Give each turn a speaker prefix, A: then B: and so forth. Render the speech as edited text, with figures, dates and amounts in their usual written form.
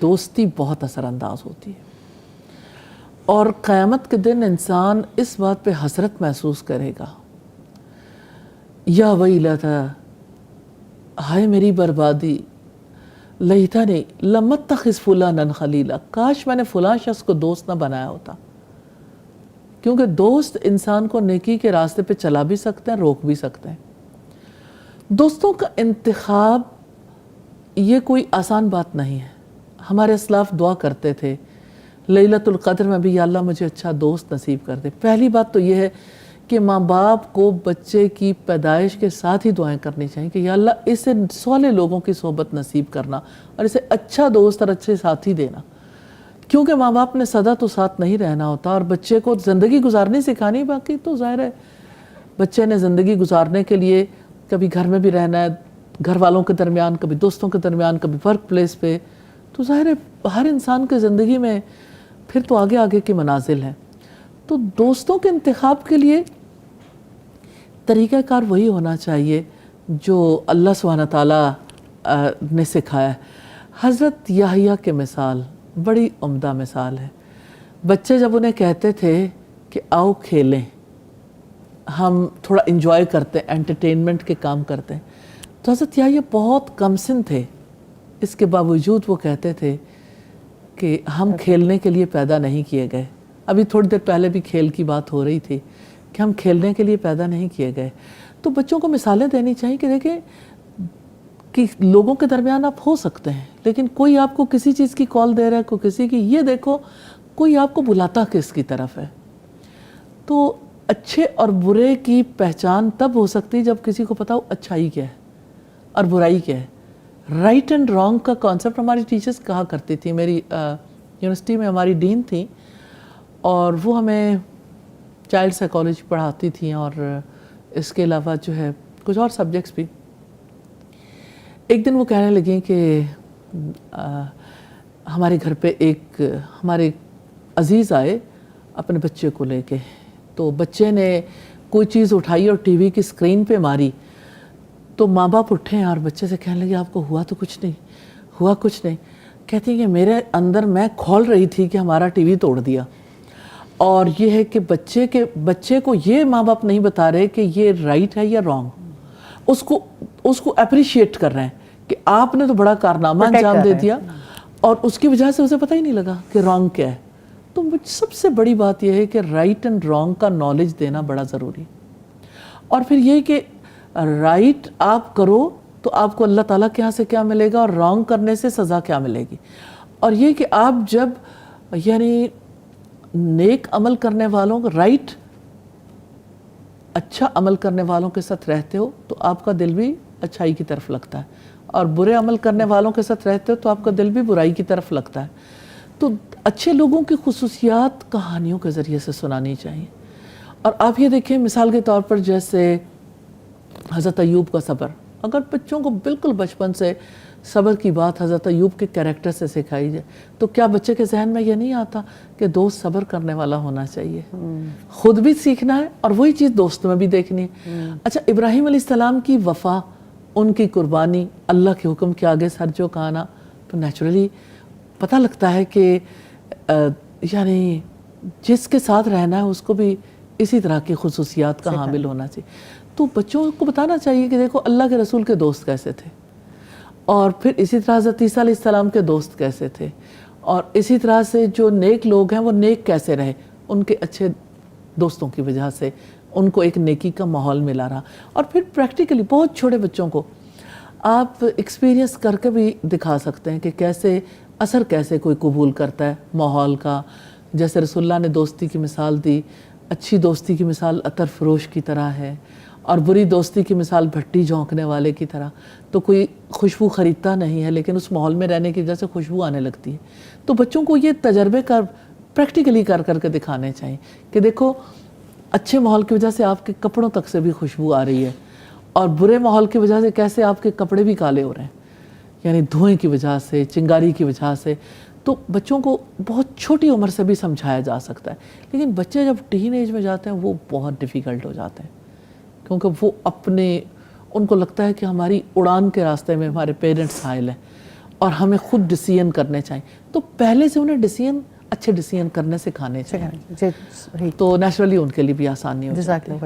A: دوستی بہت اثر انداز ہوتی ہے، اور قیامت کے دن انسان اس بات پہ حسرت محسوس کرے گا، یا ویلتا، ہائے میری بربادی، لیتنی لم اتخذ فلانا خلیلا، کاش میں نے فلاں شخص کو دوست نہ بنایا ہوتا. کیونکہ دوست انسان کو نیکی کے راستے پہ چلا بھی سکتے ہیں، روک بھی سکتے ہیں. دوستوں کا انتخاب یہ کوئی آسان بات نہیں ہے. ہمارے اسلاف دعا کرتے تھے لیلۃ القدر میں بھی، یا اللہ مجھے اچھا دوست نصیب کر دے. پہلی بات تو یہ ہے کہ ماں باپ کو بچے کی پیدائش کے ساتھ ہی دعائیں کرنی چاہیے کہ یا اللہ اسے صالح لوگوں کی صحبت نصیب کرنا، اور اسے اچھا دوست اور اچھے ساتھی دینا. کیونکہ ماں باپ نے سدا تو ساتھ نہیں رہنا ہوتا، اور بچے کو زندگی گزارنی سکھانی. باقی تو ظاہر ہے بچے نے زندگی گزارنے کے لیے کبھی گھر میں بھی رہنا ہے، گھر والوں کے درمیان، کبھی دوستوں کے درمیان، کبھی ورک پلیس پہ. تو ظاہر ہے ہر انسان کے زندگی میں پھر تو آگے آگے کی منازل ہیں. تو دوستوں کے انتخاب کے لیے طریقہ کار وہی ہونا چاہیے جو اللہ سبحانہ تعالیٰ نے سکھایا ہے. حضرت یحییٰ کی مثال بڑی عمدہ مثال ہے. بچے جب انہیں کہتے تھے کہ آؤ کھیلیں، ہم تھوڑا انجوائے کرتے ہیں، انٹرٹینمنٹ کے کام کرتے ہیں، تو حضرت یحییٰ بہت کم سن تھے. اس کے باوجود وہ کہتے تھے کہ ہم کھیلنے کے لیے پیدا نہیں کیے گئے. ابھی تھوڑی دیر پہلے بھی کھیل کی بات ہو رہی تھی کہ ہم کھیلنے کے لیے پیدا نہیں کیے گئے. تو بچوں کو مثالیں دینی چاہیے کہ دیکھیں کہ لوگوں کے درمیان آپ ہو سکتے ہیں، لیکن کوئی آپ کو کسی چیز کی کال دے رہا ہے، کوئی کسی کی، یہ دیکھو کوئی آپ کو بلاتا کس کی طرف ہے. تو اچھے اور برے کی پہچان تب ہو سکتی ہے جب کسی کو پتا ہو اچھائی کیا ہے اور برائی کیا ہے. رائٹ اینڈ رانگ کا کانسیپٹ ہماری ٹیچرز کہا کرتی تھی. میری یونیورسٹی میں ہماری ڈین تھیں اور وہ ہمیں چائلڈ سائیکالوجی پڑھاتی تھیں، اور اس کے علاوہ جو ہے کچھ اور سبجیکٹس بھی. ایک دن وہ کہنے لگیں کہ ہمارے گھر پہ ایک ہمارے عزیز آئے اپنے بچے کو لے کے. تو بچے نے کوئی چیز اٹھائی اور ٹی وی کی اسکرین پہ ماری. تو ماں باپ اٹھے ہیں اور بچے سے کہنے لگے آپ کو ہوا تو کچھ نہیں، ہوا کچھ نہیں. کہتی ہیں کہ میرے اندر میں کھول رہی تھی کہ ہمارا ٹی وی توڑ دیا. اور یہ ہے کہ بچے کو یہ ماں باپ نہیں بتا رہے کہ یہ رائٹ ہے یا رانگ. اس کو اپریشیٹ کر رہے ہیں کہ آپ نے تو بڑا کارنامہ انجام دے دیا، اور اس کی وجہ سے اسے پتہ ہی نہیں لگا کہ رانگ کیا ہے. تو سب سے بڑی بات یہ ہے کہ رائٹ اینڈ رانگ کا نالج دینا بڑا ضروری. اور پھر یہ کہ رائٹ آپ کرو تو آپ کو اللہ تعالیٰ کے ہاں سے کیا ملے گا، اور رانگ کرنے سے سزا کیا ملے گی. اور یہ کہ آپ جب یعنی نیک عمل کرنے والوں رائٹ اچھا عمل کرنے والوں کے ساتھ رہتے ہو تو آپ کا دل بھی اچھائی کی طرف لگتا ہے، اور برے عمل کرنے والوں کے ساتھ رہتے ہو تو آپ کا دل بھی برائی کی طرف لگتا ہے. تو اچھے لوگوں کی خصوصیات کہانیوں کے ذریعے سے سنانی چاہیے. اور آپ یہ دیکھیں مثال کے طور پر جیسے حضرت ایوب کا صبر. اگر بچوں کو بالکل بچپن سے صبر کی بات حضرت ایوب کے کیریکٹر سے سکھائی جائے تو کیا بچے کے ذہن میں یہ نہیں آتا کہ دوست صبر کرنے والا ہونا چاہیے. خود بھی سیکھنا ہے اور وہی چیز دوست میں بھی دیکھنی ہے. اچھا، ابراہیم علیہ السلام کی وفا، ان کی قربانی، اللہ کے حکم کے آگے سر جھکانا، تو نیچرلی پتہ لگتا ہے کہ یعنی جس کے ساتھ رہنا ہے اس کو بھی اسی طرح کی خصوصیات کا حامل ہونا چاہیے. تو بچوں کو بتانا چاہیے کہ دیکھو اللہ کے رسول کے دوست کیسے تھے، اور پھر اسی طرح حضرت عیسیٰ علیہ السلام کے دوست کیسے تھے، اور اسی طرح سے جو نیک لوگ ہیں وہ نیک کیسے رہے، ان کے اچھے دوستوں کی وجہ سے ان کو ایک نیکی کا ماحول ملا رہا. اور پھر پریکٹیکلی بہت چھوٹے بچوں کو آپ ایکسپیرینس کر کے بھی دکھا سکتے ہیں کہ کیسے اثر کیسے کوئی قبول کرتا ہے ماحول کا. جیسے رسول اللہ نے دوستی کی مثال دی، اچھی دوستی کی مثال عطر فروش کی طرح ہے، اور بری دوستی کی مثال بھٹی جھونکنے والے کی طرح. تو کوئی خوشبو خریدتا نہیں ہے لیکن اس ماحول میں رہنے کی وجہ سے خوشبو آنے لگتی ہے. تو بچوں کو یہ تجربے پریکٹیکلی کر کے دکھانے چاہیے کہ دیکھو اچھے ماحول کی وجہ سے آپ کے کپڑوں تک سے بھی خوشبو آ رہی ہے، اور برے ماحول کی وجہ سے کیسے آپ کے کپڑے بھی کالے ہو رہے ہیں، یعنی دھوئیں کی وجہ سے، چنگاری کی وجہ سے. تو بچوں کو بہت چھوٹی عمر سے بھی سمجھایا جا سکتا ہے. لیکن بچے جب ٹین ایج میں جاتے ہیں وہ بہت ڈیفیکلٹ ہو جاتے ہیں، کیونکہ وہ ان کو لگتا ہے کہ ہماری اڑان کے راستے میں ہمارے پیرنٹس حائل ہیں، اور ہمیں خود ڈیسیژن کرنے چاہیے، تو پہلے سے انہیں اچھے ڈیسیژن کرنے سکھانے چاہیے، تو نیچرلی ان کے لیے بھی آسانی ہو جاتی ہے۔